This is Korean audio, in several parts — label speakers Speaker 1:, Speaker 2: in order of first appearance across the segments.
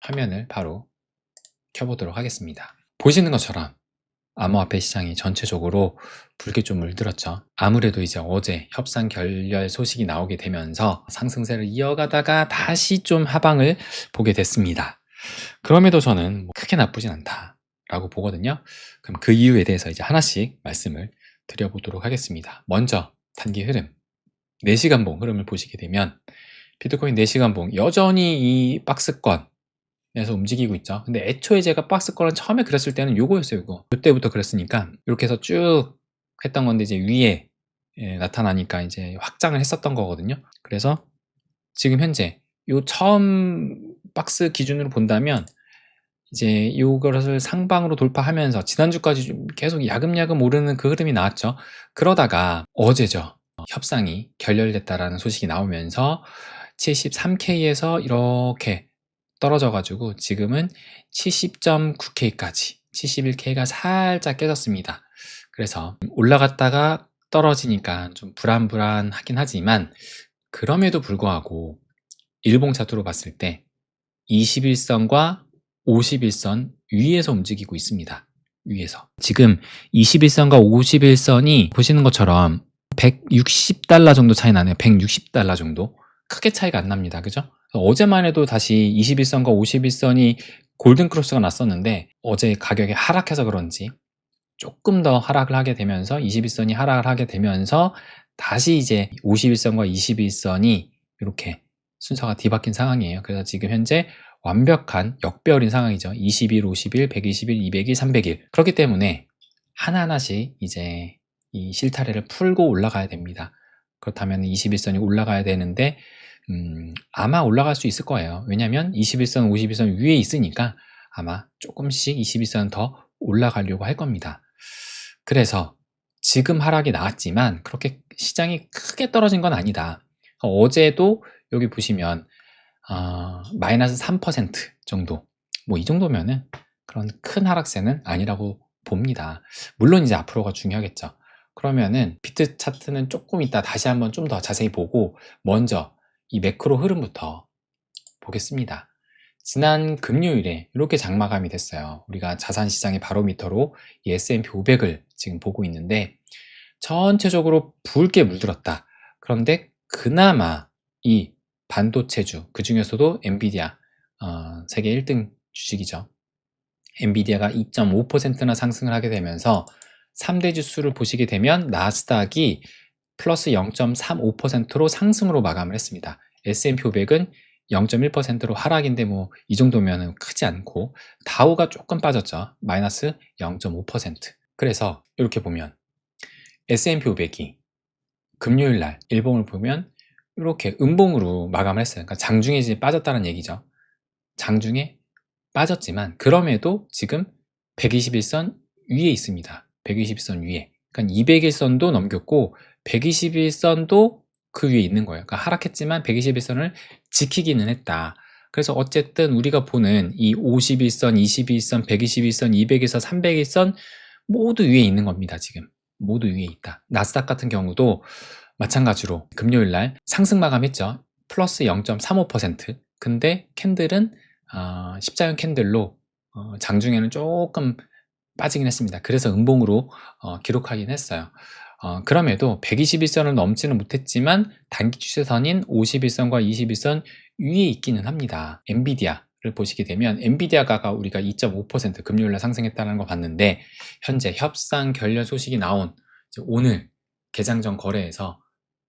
Speaker 1: 화면을 바로 켜보도록 하겠습니다. 보시는 것처럼 암호화폐 시장이 전체적으로 붉게 좀 물들었죠. 아무래도 이제 어제 협상 결렬 소식이 나오게 되면서 상승세를 이어가다가 다시 좀 하방을 보게 됐습니다. 그럼에도 저는 크게 나쁘진 않다라고 보거든요. 그럼 그 이유에 대해서 이제 하나씩 말씀을 드려보도록 하겠습니다. 먼저 단기 흐름, 4시간봉 흐름을 보시게 되면 비트코인 4시간봉 여전히 이 박스권 에서 움직이고 있죠. 근데 애초에 제가 박스권을 처음에 그렸을 때는 요거였어요. 요거. 그때부터 그렸으니까 이렇게 해서 쭉 했던 건데 이제 위에 나타나니까 이제 확장을 했었던 거거든요. 그래서 지금 현재 요 처음 박스 기준으로 본다면 이제 요것을 상방으로 돌파하면서 지난주까지 좀 계속 야금야금 오르는 그 흐름이 나왔죠. 그러다가 어제죠. 협상이 결렬됐다라는 소식이 나오면서 73K에서 이렇게 떨어져 가지고 지금은 70.9K까지 71K가 살짝 깨졌습니다. 그래서 올라갔다가 떨어지니까 좀 불안불안하긴 하지만 그럼에도 불구하고 일봉 차트로 봤을 때 21선과 51선 위에서 움직이고 있습니다. 위에서. 지금 21선과 51선이 보시는 것처럼 160달러 정도 차이 나네요. 160달러 정도. 크게 차이가 안 납니다. 그죠? 어제만 해도 다시 21선과 51선이 골든크로스가 났었는데 어제 가격이 하락해서 그런지 조금 더 하락을 하게 되면서 21선이 하락을 하게 되면서 다시 이제 51선과 21선이 이렇게 순서가 뒤바뀐 상황이에요. 그래서 지금 현재 완벽한 역별인 상황이죠. 20일, 50일, 120일, 200일, 300일. 그렇기 때문에 하나하나씩 이제 이 실타래를 풀고 올라가야 됩니다. 그렇다면 21선이 올라가야 되는데 아마 올라갈 수 있을 거예요. 왜냐하면 21선, 51선 위에 있으니까 아마 조금씩 21선 더 올라가려고 할 겁니다. 그래서 지금 하락이 나왔지만 그렇게 시장이 크게 떨어진 건 아니다. 어제도 여기 보시면 마이너스 3% 정도, 뭐 이 정도면은 그런 큰 하락세는 아니라고 봅니다. 물론 이제 앞으로가 중요하겠죠. 그러면은 비트 차트는 조금 이따 다시 한번 좀 더 자세히 보고 먼저 이 매크로 흐름부터 보겠습니다. 지난 금요일에 이렇게 장마감이 됐어요. 우리가 자산시장의 바로미터로 이 S&P 500을 지금 보고 있는데 전체적으로 붉게 물들었다. 그런데 그나마 이 반도체주, 그 중에서도 엔비디아, 세계 1등 주식이죠. 엔비디아가 2.5%나 상승을 하게 되면서 3대 지수를 보시게 되면 나스닥이 플러스 0.35%로 상승으로 마감을 했습니다. S&P 500은 0.1%로 하락인데 뭐 이 정도면 크지 않고 다우가 조금 빠졌죠. 마이너스 0.5%. 그래서 이렇게 보면 S&P 500이 금요일 날 일봉을 보면 이렇게 음봉으로 마감을 했어요. 그러니까 장중에 이제 빠졌다는 얘기죠. 장중에 빠졌지만 그럼에도 지금 121선 위에 있습니다. 121선 위에. 그러니까 200일선도 넘겼고 121선도 그 위에 있는 거예요. 그러니까 하락했지만 121선을 지키기는 했다. 그래서 어쨌든 우리가 보는 이 51선, 21선, 121선, 200일선, 300일선 모두 위에 있는 겁니다. 지금 모두 위에 있다. 나스닥 같은 경우도 마찬가지로 금요일 날 상승 마감했죠. 플러스 0.35%. 근데 캔들은 십자형 캔들로 장중에는 조금 빠지긴 했습니다. 그래서 음봉으로 기록하긴 했어요. 그럼에도 121선을 넘지는 못했지만 단기 추세선인 51선과 21선 위에 있기는 합니다. 엔비디아를 보시게 되면 엔비디아가 우리가 2.5% 금요일날 상승했다는 거 봤는데 현재 협상 결렬 소식이 나온 오늘 개장 전 거래에서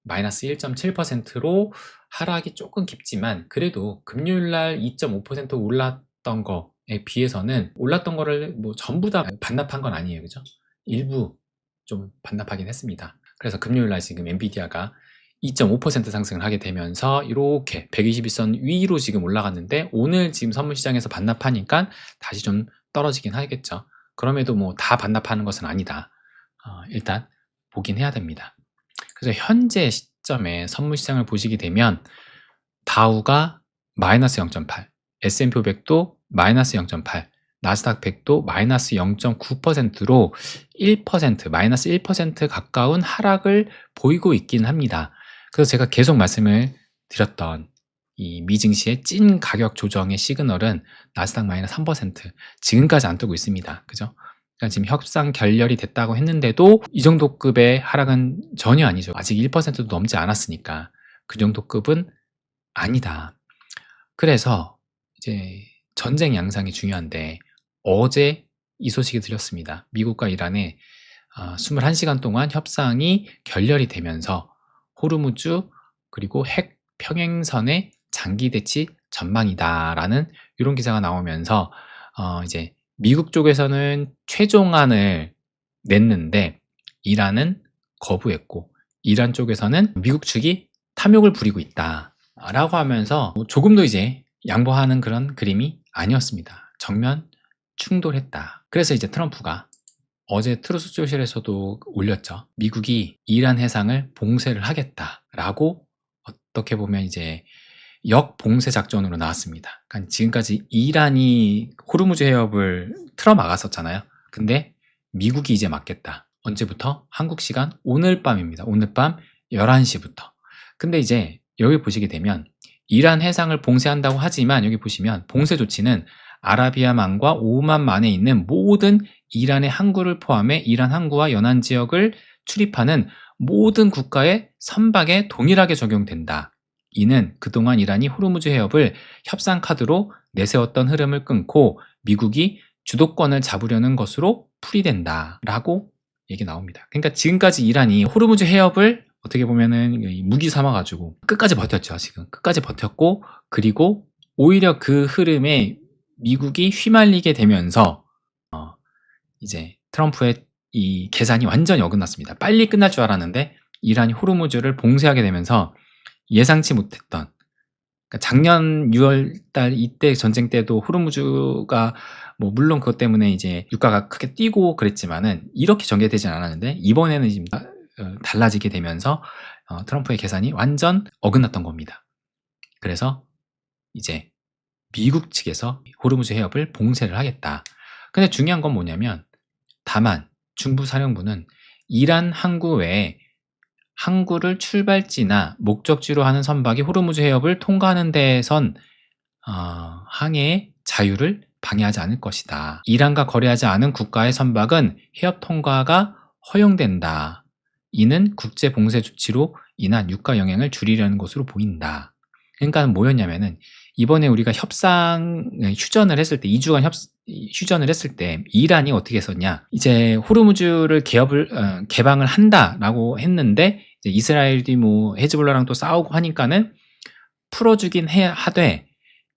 Speaker 1: 마이너스 1.7%로 하락이 조금 깊지만 그래도 금요일날 2.5% 올랐던 거에 비해서는 올랐던 거를 뭐 전부 다 반납한 건 아니에요. 그죠? 일부 좀 반납하긴 했습니다. 그래서 금요일날 지금 엔비디아가 2.5% 상승을 하게 되면서 이렇게 121선 위로 지금 올라갔는데 오늘 지금 선물시장에서 반납하니까 다시 좀 떨어지긴 하겠죠. 그럼에도 뭐 다 반납하는 것은 아니다. 일단 보긴 해야 됩니다. 그래서 현재 시점에 선물시장을 보시게 되면 다우가 마이너스 0.8, S&P 500도 마이너스 0.8, 나스닥 100도 마이너스 0.9%로 1%, 마이너스 1% 가까운 하락을 보이고 있긴 합니다. 그래서 제가 계속 말씀을 드렸던 이 미증시의 찐 가격 조정의 시그널은 나스닥 마이너스 3% 지금까지 안 뜨고 있습니다. 그죠? 그러니까 지금 협상 결렬이 됐다고 했는데도 이 정도 급의 하락은 전혀 아니죠. 아직 1%도 넘지 않았으니까 그 정도 급은 아니다. 그래서 이제 전쟁 양상이 중요한데 어제 이 소식이 들렸습니다. 미국과 이란의 21시간 동안 협상이 결렬이 되면서 호르무즈 그리고 핵 평행선의 장기 대치 전망이다라는 이런 기사가 나오면서 이제 미국 쪽에서는 최종안을 냈는데 이란은 거부했고 이란 쪽에서는 미국 측이 탐욕을 부리고 있다라고 하면서 조금도 이제 양보하는 그런 그림이 아니었습니다. 정면 충돌했다. 그래서 이제 트럼프가 어제 트루스 소셜에서도 올렸죠. 미국이 이란 해상을 봉쇄를 하겠다라고 어떻게 보면 이제 역봉쇄 작전으로 나왔습니다. 그러니까 지금까지 이란이 호르무즈 해협을 틀어막았었잖아요. 근데 미국이 이제 막겠다. 언제부터? 한국 시간 오늘 밤입니다. 오늘 밤 11시부터. 근데 이제 여기 보시게 되면 이란 해상을 봉쇄한다고 하지만 여기 보시면 봉쇄 조치는 아라비아만과 오만만에 있는 모든 이란의 항구를 포함해 이란 항구와 연안 지역을 출입하는 모든 국가의 선박에 동일하게 적용된다. 이는 그동안 이란이 호르무즈 해협을 협상 카드로 내세웠던 흐름을 끊고 미국이 주도권을 잡으려는 것으로 풀이된다 라고 얘기 나옵니다. 그러니까 지금까지 이란이 호르무즈 해협을 어떻게 보면은 무기 삼아가지고 끝까지 버텼죠. 지금 끝까지 버텼고 그리고 오히려 그 흐름에 미국이 휘말리게 되면서 이제 트럼프의 이 계산이 완전히 어긋났습니다. 빨리 끝날 줄 알았는데 이란이 호르무즈를 봉쇄하게 되면서 예상치 못했던 그러니까 작년 6월달 이때 전쟁 때도 호르무즈가 뭐 물론 그것 때문에 이제 유가가 크게 뛰고 그랬지만은 이렇게 전개되진 않았는데 이번에는 지금 달라지게 되면서 트럼프의 계산이 완전 어긋났던 겁니다. 그래서 이제 미국 측에서 호르무즈 해협을 봉쇄를 하겠다. 근데 중요한 건 뭐냐면 다만 중부사령부는 이란 항구 외에 항구를 출발지나 목적지로 하는 선박이 호르무즈 해협을 통과하는 데에선 항해의 자유를 방해하지 않을 것이다. 이란과 거래하지 않은 국가의 선박은 해협 통과가 허용된다. 이는 국제 봉쇄 조치로 인한 유가 영향을 줄이려는 것으로 보인다. 그러니까 뭐였냐면은 이번에 우리가 협상 휴전을 했을 때 2주간 휴전을 했을 때 이란이 어떻게 했었냐? 이제 호르무즈를 개방을 한다라고 했는데 이제 이스라엘이 뭐 헤즈볼라랑 또 싸우고 하니까는 풀어주긴 하되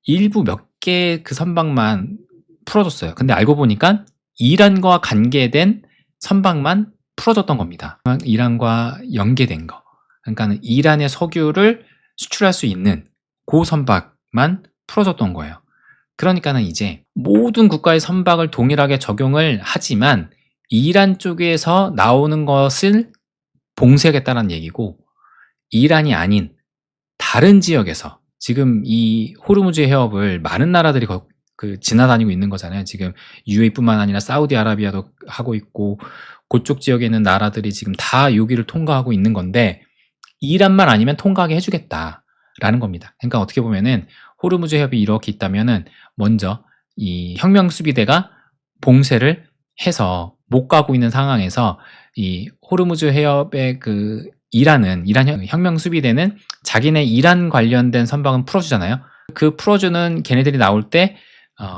Speaker 1: 일부 몇 개 그 선박만 풀어줬어요. 근데 알고 보니까 이란과 관계된 선박만 풀어줬던 겁니다. 이란과 연계된 거. 그러니까 이란의 석유를 수출할 수 있는 그 선박만 풀어줬던 거예요. 그러니까는 이제 모든 국가의 선박을 동일하게 적용을 하지만 이란 쪽에서 나오는 것을 봉쇄하겠다는 얘기고 이란이 아닌 다른 지역에서 지금 이 호르무즈 해협을 많은 나라들이 지나다니고 있는 거잖아요. 지금 UAE뿐만 아니라 사우디아라비아도 하고 있고 그쪽 지역에 있는 나라들이 지금 다 여기를 통과하고 있는 건데 이란만 아니면 통과하게 해주겠다라는 겁니다. 그러니까 어떻게 보면은 호르무즈 해협이 이렇게 있다면은 먼저 이 혁명수비대가 봉쇄를 해서 못 가고 있는 상황에서 이 호르무즈 해협의 이란 혁명수비대는 자기네 이란 관련된 선박은 풀어주잖아요. 그 풀어주는 걔네들이 나올 때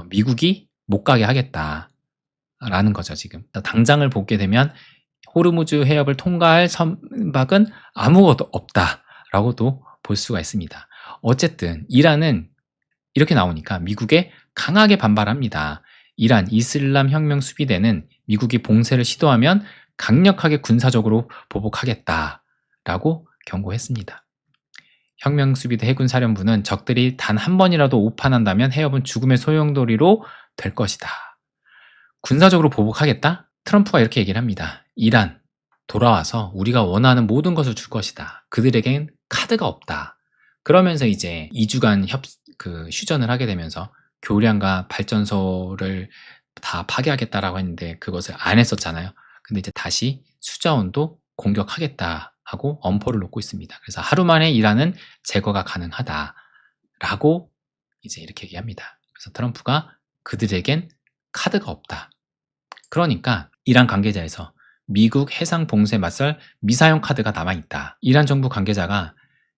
Speaker 1: 미국이 못 가게 하겠다라는 거죠. 지금 당장을 보게 되면 호르무즈 해협을 통과할 선박은 아무것도 없다라고도 볼 수가 있습니다. 어쨌든 이란은 이렇게 나오니까 미국에 강하게 반발합니다. 이란 이슬람 혁명 수비대는 미국이 봉쇄를 시도하면 강력하게 군사적으로 보복하겠다라고 경고했습니다. 혁명 수비대 해군 사령부는 적들이 단 한 번이라도 오판한다면 해협은 죽음의 소용돌이로 될 것이다. 군사적으로 보복하겠다? 트럼프가 이렇게 얘기를 합니다. 이란 돌아와서 우리가 원하는 모든 것을 줄 것이다. 그들에겐 카드가 없다. 그러면서 이제 2주간 휴전을 하게 되면서 교량과 발전소를 다 파괴하겠다라고 했는데 그것을 안 했었잖아요. 근데 이제 다시 수자원도 공격하겠다 하고 엄포를 놓고 있습니다. 그래서 하루 만에 이란은 제거가 가능하다라는 라고 이제 이렇게 얘기합니다. 그래서 트럼프가 그들에겐 카드가 없다. 그러니까 이란 관계자에서 미국 해상 봉쇄에 맞설 미사용 카드가 남아있다. 이란 정부 관계자가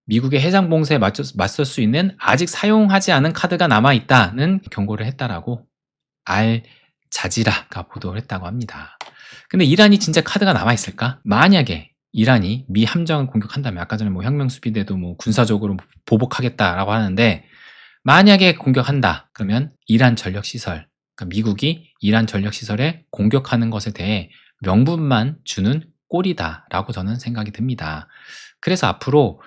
Speaker 1: 미국의 해상 봉쇄에 맞설 수 있는 아직 사용하지 않은 카드가 남아있다는 경고를 했다라고 알 자지라가 보도를 했다고 합니다. 근데 이란이 진짜 카드가 남아있을까? 만약에 이란이 미 함정을 공격한다면, 아까 전에 뭐 혁명수비대도 뭐 군사적으로 보복하겠다라고 하는데, 만약에 공격한다 그러면 이란 전력시설, 그러니까 미국이 이란 전력시설에 공격하는 것에 대해 명분만 주는 꼴이다 라고 저는 생각이 듭니다. 그래서 앞으로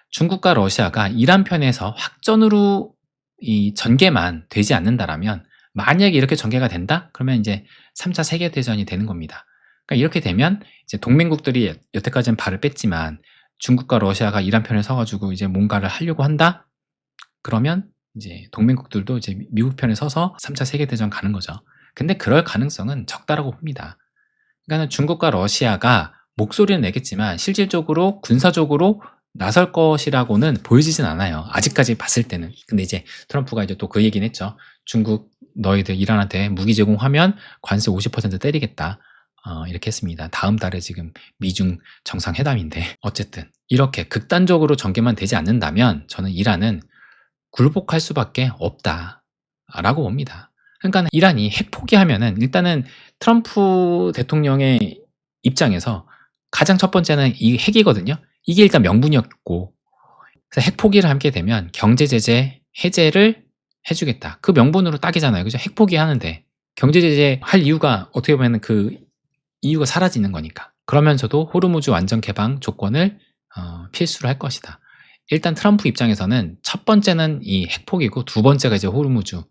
Speaker 1: 중국과 러시아가 이란 편에서 확전으로 이 전개만 되지 않는다라면, 만약에 이렇게 전개가 된다? 그러면 이제 3차 세계대전이 되는 겁니다. 그러니까 이렇게 되면 이제 동맹국들이 여태까지는 발을 뺐지만 중국과 러시아가 이란 편에 서가지고 이제 뭔가를 하려고 한다? 그러면 이제 동맹국들도 이제 미국 편에 서서 3차 세계대전 가는 거죠. 근데 그럴 가능성은 적다라고 봅니다. 그러니까 중국과 러시아가 목소리는 내겠지만 실질적으로 군사적으로 나설 것이라고는 보여지진 않아요. 아직까지 봤을 때는. 근데 이제 트럼프가 이제 또 그 얘기는 했죠. 중국 너희들 이란한테 무기 제공하면 관세 50% 때리겠다. 이렇게 했습니다. 다음 달에 지금 미중 정상회담인데, 어쨌든 이렇게 극단적으로 전개만 되지 않는다면 저는 이란은 굴복할 수밖에 없다라고 봅니다. 그러니까 이란이 핵 포기하면은, 일단은 트럼프 대통령의 입장에서 가장 첫 번째는 이 핵이거든요. 이게 일단 명분이었고, 그래서 핵 포기를 하게 되면 경제 제재 해제를 해주겠다. 그 명분으로 딱이잖아요. 그죠? 핵 포기하는데 경제 제재 할 이유가 어떻게 보면 그 이유가 사라지는 거니까. 그러면서도 호르무즈 완전 개방 조건을 필수로 할 것이다. 일단 트럼프 입장에서는 첫 번째는 이 핵 포기고, 두 번째가 이제 호르무즈일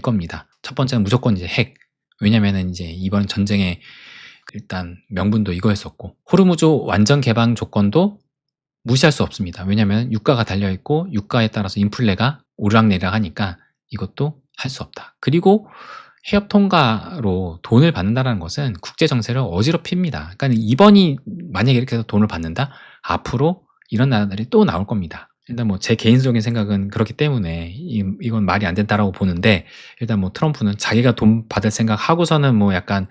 Speaker 1: 겁니다. 첫 번째는 무조건 이제 핵. 왜냐면은 이제 이번 전쟁의 일단 명분도 이거였었고, 호르무즈 완전 개방 조건도 무시할 수 없습니다. 왜냐면 유가가 달려있고, 유가에 따라서 인플레가 오르락내리락 하니까 이것도 할 수 없다. 그리고 해협 통과로 돈을 받는다는 것은 국제 정세를 어지럽힙니다. 그러니까 이번이 만약에 이렇게 해서 돈을 받는다? 앞으로 이런 나라들이 또 나올 겁니다. 일단 뭐 제 개인적인 생각은 그렇기 때문에 이건 말이 안 된다라고 보는데, 일단 뭐 트럼프는 자기가 돈 받을 생각 하고서는 뭐 약간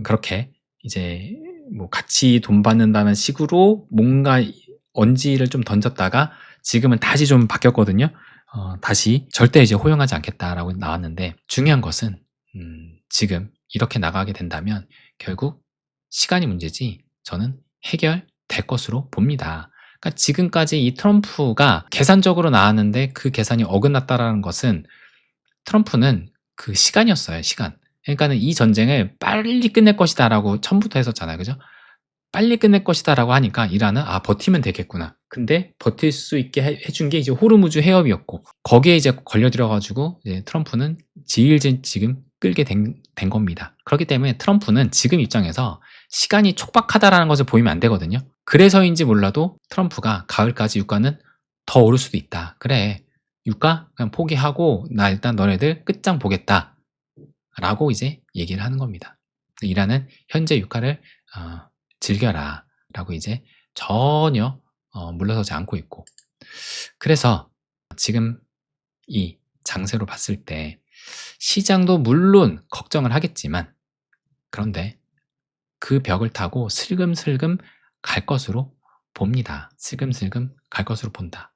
Speaker 1: 그렇게 이제 뭐 같이 돈 받는다는 식으로 뭔가 언지를 좀 던졌다가 지금은 다시 좀 바뀌었거든요. 다시 절대 이제 허용하지 않겠다라고 나왔는데, 중요한 것은 지금 이렇게 나가게 된다면 결국 시간이 문제지 저는 해결될 것으로 봅니다. 그러니까 지금까지 이 트럼프가 계산적으로 나왔는데 그 계산이 어긋났다라는 것은 트럼프는 그 시간이었어요. 시간. 그러니까는 이 전쟁을 빨리 끝낼 것이다라고 처음부터 했었잖아요. 그죠? 빨리 끝낼 것이다라고 하니까 이란은 버티면 되겠구나. 근데 버틸 수 있게 해준 게 이제 호르무즈 해협이었고, 거기에 이제 걸려들어가지고 이제 트럼프는 지금 끌게 된 겁니다. 그렇기 때문에 트럼프는 지금 입장에서 시간이 촉박하다라는 것을 보이면 안 되거든요. 그래서인지 몰라도 트럼프가 가을까지 유가는 더 오를 수도 있다. 그래, 유가 그냥 포기하고 나 일단 너네들 끝장 보겠다 라고 이제 얘기를 하는 겁니다. 이란은 현재 유가를 즐겨라 라고 이제 전혀 물러서지 않고 있고, 그래서 지금 이 장세로 봤을 때 시장도 물론 걱정을 하겠지만, 그런데 그 벽을 타고 슬금슬금 갈 것으로 봅니다. 슬금슬금 갈 것으로 본다.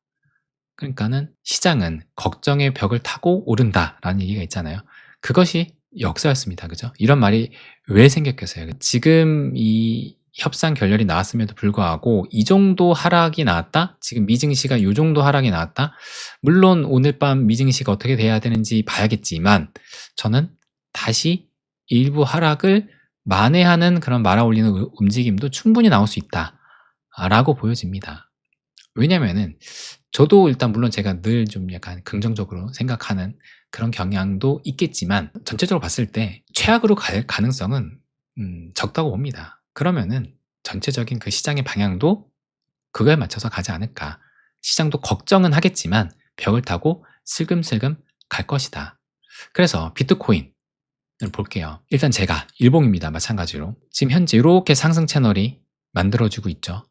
Speaker 1: 그러니까는 시장은 걱정의 벽을 타고 오른다라는 얘기가 있잖아요. 그것이 역사였습니다. 그죠? 이런 말이 왜 생겼겠어요? 지금 이 협상 결렬이 나왔음에도 불구하고 이 정도 하락이 나왔다? 지금 미증시가 이 정도 하락이 나왔다? 물론 오늘 밤 미증시가 어떻게 돼야 되는지 봐야겠지만, 저는 다시 일부 하락을 만회하는 그런 말아올리는 움직임도 충분히 나올 수 있다 라고 보여집니다. 왜냐면은 저도 일단 물론 제가 늘 좀 약간 긍정적으로 생각하는 그런 경향도 있겠지만, 전체적으로 봤을 때 최악으로 갈 가능성은 적다고 봅니다. 그러면은 전체적인 그 시장의 방향도 그거에 맞춰서 가지 않을까. 시장도 걱정은 하겠지만 벽을 타고 슬금슬금 갈 것이다. 그래서 비트코인을 볼게요. 일단 제가 일봉입니다. 마찬가지로 지금 현재 이렇게 상승 채널이 만들어지고 있죠.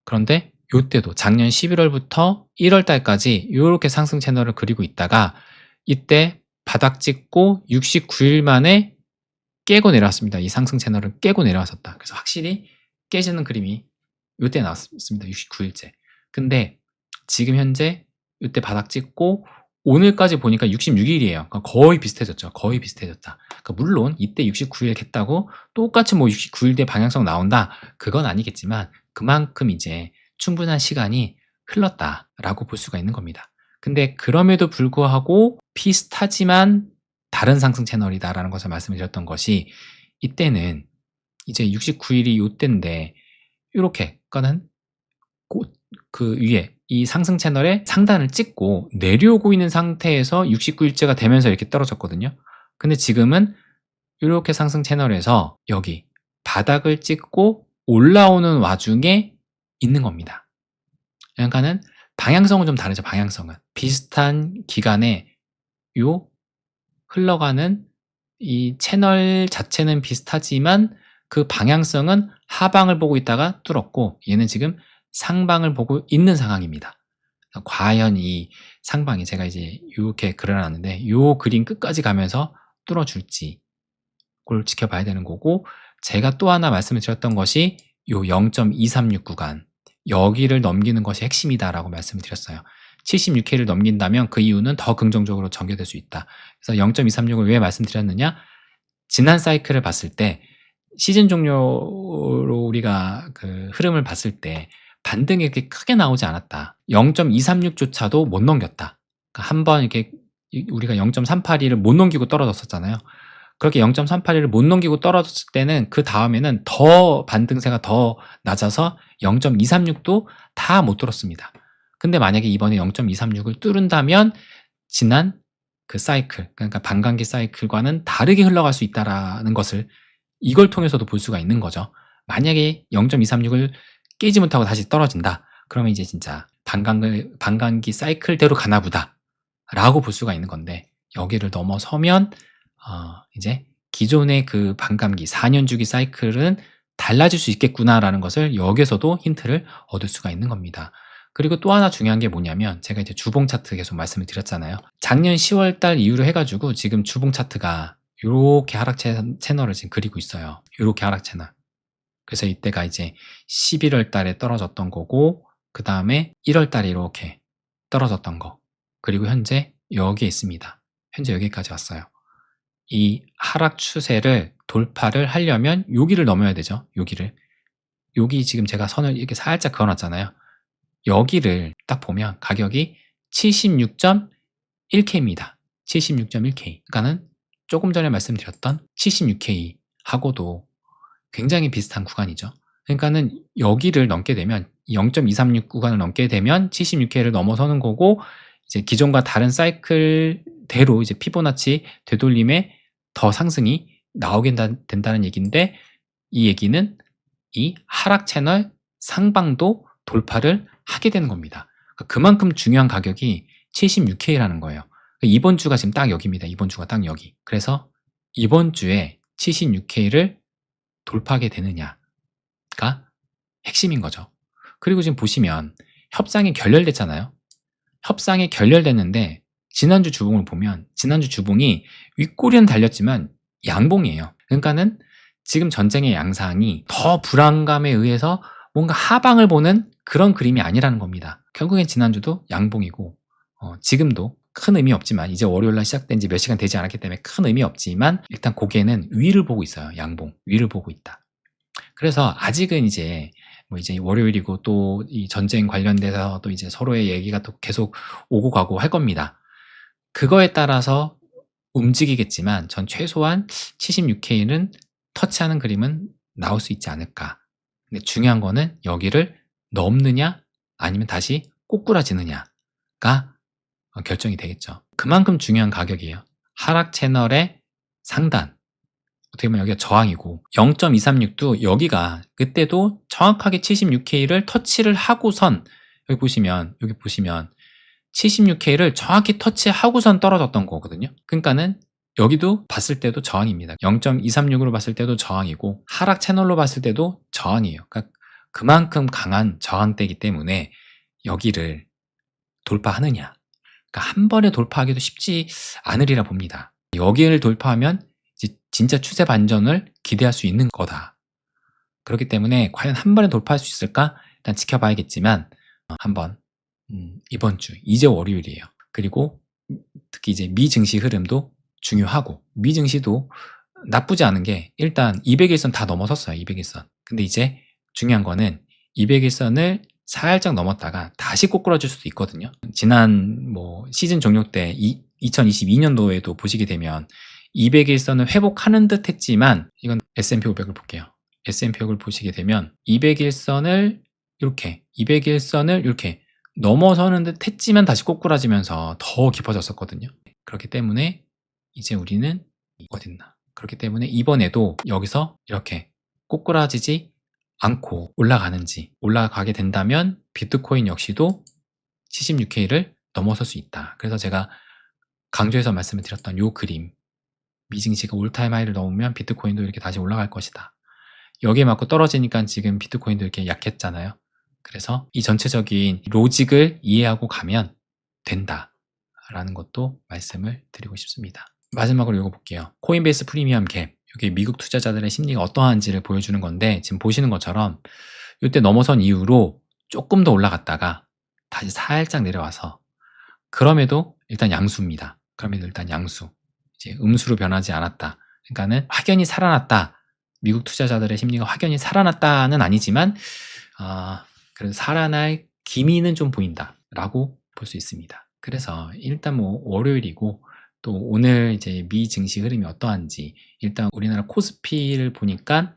Speaker 1: 그런데 요때도 작년 11월부터 1월 달까지 요렇게 상승 채널을 그리고 있다가 이때 바닥 찍고 69일 만에 깨고 내려왔습니다. 이 상승 채널을 깨고 내려왔었다. 그래서 확실히 깨지는 그림이 요때 나왔습니다. 69일째. 근데 지금 현재 요때 바닥 찍고 오늘까지 보니까 66일이에요. 그러니까 거의 비슷해졌죠. 거의 비슷해졌다. 그러니까 물론 이때 69일 겠다고 똑같이 뭐 69일 뒤에 방향성 나온다, 그건 아니겠지만 그만큼 이제 충분한 시간이 흘렀다라고 볼 수가 있는 겁니다. 근데 그럼에도 불구하고 비슷하지만 다른 상승 채널이다라는 것을 말씀을 드렸던 것이, 이때는 이제 69일이 요때인데 이렇게 거는 그 위에 이 상승 채널의 상단을 찍고 내려오고 있는 상태에서 69일째가 되면서 이렇게 떨어졌거든요. 근데 지금은 이렇게 상승 채널에서 여기 바닥을 찍고 올라오는 와중에 있는 겁니다. 그러니까는 방향성은 좀 다르죠. 방향성은 비슷한 기간에 요 흘러가는 이 채널 자체는 비슷하지만 그 방향성은 하방을 보고 있다가 뚫었고, 얘는 지금 상방을 보고 있는 상황입니다. 과연 이 상방이, 제가 이제 이렇게 그려놨는데 요 그림 끝까지 가면서 뚫어줄지 그걸 지켜봐야 되는 거고, 제가 또 하나 말씀을 드렸던 것이 요 0.236 구간, 여기를 넘기는 것이 핵심이다라고 말씀을 드렸어요. 76K를 넘긴다면 그 이유는 더 긍정적으로 전개될 수 있다. 그래서 0.236을 왜 말씀드렸느냐, 지난 사이클을 봤을 때 시즌 종료로 우리가 그 흐름을 봤을 때 반등이 이렇게 크게 나오지 않았다. 0.236조차도 못 넘겼다. 그러니까 한번 이렇게 우리가 0.382를 못 넘기고 떨어졌었잖아요. 그렇게 0.382를 못 넘기고 떨어졌을 때는 그 다음에는 더 반등세가 더 낮아서 0.236도 다 못 뚫었습니다. 근데 만약에 이번에 0.236을 뚫은다면 지난 그 사이클, 그러니까 반감기 사이클과는 다르게 흘러갈 수 있다라는 것을 이걸 통해서도 볼 수가 있는 거죠. 만약에 0.236을 깨지 못하고 다시 떨어진다, 그러면 이제 진짜 반감기 사이클대로 가나 보다 라고 볼 수가 있는 건데, 여기를 넘어서면 이제 기존의 그 반감기 4년 주기 사이클은 달라질 수 있겠구나라는 것을 여기서도 힌트를 얻을 수가 있는 겁니다. 그리고 또 하나 중요한 게 뭐냐면, 제가 이제 주봉 차트 계속 말씀을 드렸잖아요. 작년 10월 달 이후로 해가지고 지금 주봉 차트가 이렇게 하락 채널을 지금 그리고 있어요. 이렇게 하락 채널. 그래서 이때가 이제 11월 달에 떨어졌던 거고, 그 다음에 1월 달에 이렇게 떨어졌던 거, 그리고 현재 여기에 있습니다. 현재 여기까지 왔어요. 이 하락 추세를 돌파를 하려면 여기를 넘어야 되죠. 여기 지금 제가 선을 이렇게 살짝 그어놨잖아요. 여기를 딱 보면 가격이 76.1K입니다. 76.1K. 그러니까는 조금 전에 말씀드렸던 76K 하고도 굉장히 비슷한 구간이죠. 그러니까는 여기를 넘게 되면 0.236 구간을 넘게 되면 76K를 넘어서는 거고, 이제 기존과 다른 사이클대로 이제 피보나치 되돌림에 더 상승이 나오게 된다는 얘기인데, 이 얘기는 이 하락 채널 상방도 돌파를 하게 되는 겁니다. 그만큼 중요한 가격이 76K라는 거예요. 이번 주가 지금 딱 여기입니다. 이번 주가 딱 여기. 그래서 이번 주에 76K를 돌파하게 되느냐가 핵심인 거죠. 그리고 지금 보시면 협상이 결렬됐잖아요. 협상이 결렬됐는데 지난주 주봉을 보면, 지난주 주봉이 윗꼬리는 달렸지만 양봉이에요. 그러니까는 지금 전쟁의 양상이 더 불안감에 의해서 뭔가 하방을 보는 그런 그림이 아니라는 겁니다. 결국엔 지난주도 양봉이고, 지금도 큰 의미 없지만, 이제 월요일날 시작된 지 몇 시간 되지 않았기 때문에 큰 의미 없지만, 일단 고개는 위를 보고 있어요. 양봉 위를 보고 있다. 그래서 아직은 이제 이제 월요일이고 또 이 전쟁 관련돼서 또 이제 서로의 얘기가 또 계속 오고 가고 할 겁니다. 그거에 따라서 움직이겠지만 전 최소한 76K는 터치하는 그림은 나올 수 있지 않을까. 근데 중요한 거는 여기를 넘느냐 아니면 다시 꼬꾸라지느냐가 결정이 되겠죠. 그만큼 중요한 가격이에요. 하락 채널의 상단, 어떻게 보면 여기가 저항이고, 0.236도 여기가 그때도 정확하게 76K를 터치를 하고선, 여기 보시면 76K를 정확히 터치하고선 떨어졌던 거거든요. 그러니까는 여기도 봤을 때도 저항입니다. 0.236으로 봤을 때도 저항이고, 하락 채널로 봤을 때도 저항이에요. 그러니까 그만큼 강한 저항대이기 때문에 여기를 돌파하느냐. 그러니까 한 번에 돌파하기도 쉽지 않으리라 봅니다. 여기를 돌파하면 이제 진짜 추세 반전을 기대할 수 있는 거다. 그렇기 때문에 과연 한 번에 돌파할 수 있을까? 일단 지켜봐야겠지만 한번 이번 주 이제 월요일이에요. 그리고 특히 이제 미 증시 흐름도 중요하고 미 증시도 나쁘지 않은 게 일단 200일선 다 넘어섰어요. 200일선. 근데 이제 중요한 거는 200일선을 살짝 넘었다가 다시 꼬꾸라질 수도 있거든요. 지난 뭐 시즌 종료 때 2022년도에도 보시게 되면 200일선을 회복하는 듯 했지만 이건 S&P 500을 볼게요. S&P 500을 보시게 되면 200일선을 이렇게 넘어서는 듯 했지만 다시 꼬꾸라지면서 더 깊어졌었거든요. 그렇기 때문에 이제 우리는 어딨나? 그렇기 때문에 이번에도 여기서 이렇게 꼬꾸라지지 않고 올라가게 된다면 비트코인 역시도 76K를 넘어설 수 있다. 그래서 제가 강조해서 말씀을 드렸던 요 그림, 미증시가 올타임 하이를 넘으면 비트코인도 이렇게 다시 올라갈 것이다. 여기에 맞고 떨어지니까 지금 비트코인도 이렇게 약했잖아요. 그래서 이 전체적인 로직을 이해하고 가면 된다라는 것도 말씀을 드리고 싶습니다. 마지막으로 이거 볼게요. 코인베이스 프리미엄 갭. 이게 미국 투자자들의 심리가 어떠한지를 보여주는 건데 지금 보시는 것처럼 이때 넘어선 이후로 조금 더 올라갔다가 다시 살짝 내려와서 그럼에도 일단 양수입니다. 그럼에도 일단 양수. 이제 음수로 변하지 않았다. 그러니까는 확연히 살아났다. 미국 투자자들의 심리가 확연히 살아났다는 아니지만 그래도 살아날 기미는 좀 보인다라고 볼 수 있습니다. 그래서 일단 뭐 월요일이고 또 오늘 이제 미 증시 흐름이 어떠한지 일단 우리나라 코스피를 보니까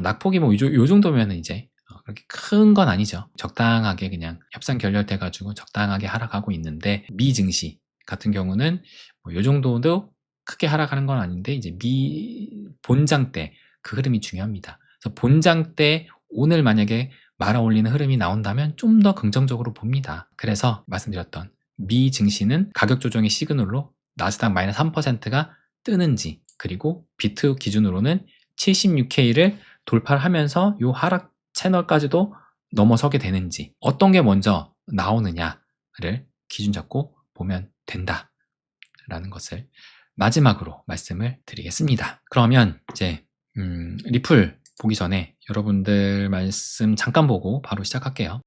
Speaker 1: 낙폭이 뭐 요 정도면은 이제 그렇게 큰 건 아니죠. 적당하게 그냥 협상 결렬돼 가지고 적당하게 하락하고 있는데 미 증시 같은 경우는 뭐 요 정도도 크게 하락하는 건 아닌데 이제 미 본장 때 그 흐름이 중요합니다. 그래서 본장 때 오늘 만약에 말아올리는 흐름이 나온다면 좀 더 긍정적으로 봅니다. 그래서 말씀드렸던 미 증시는 가격 조정의 시그널로 나스닥 마이너스 3%가 뜨는지 그리고 비트 기준으로는 76K를 돌파를 하면서 요 하락 채널까지도 넘어서게 되는지 어떤 게 먼저 나오느냐를 기준 잡고 보면 된다라는 것을 마지막으로 말씀을 드리겠습니다. 그러면 이제 리플 보기 전에 여러분들 말씀 잠깐 보고 바로 시작할게요.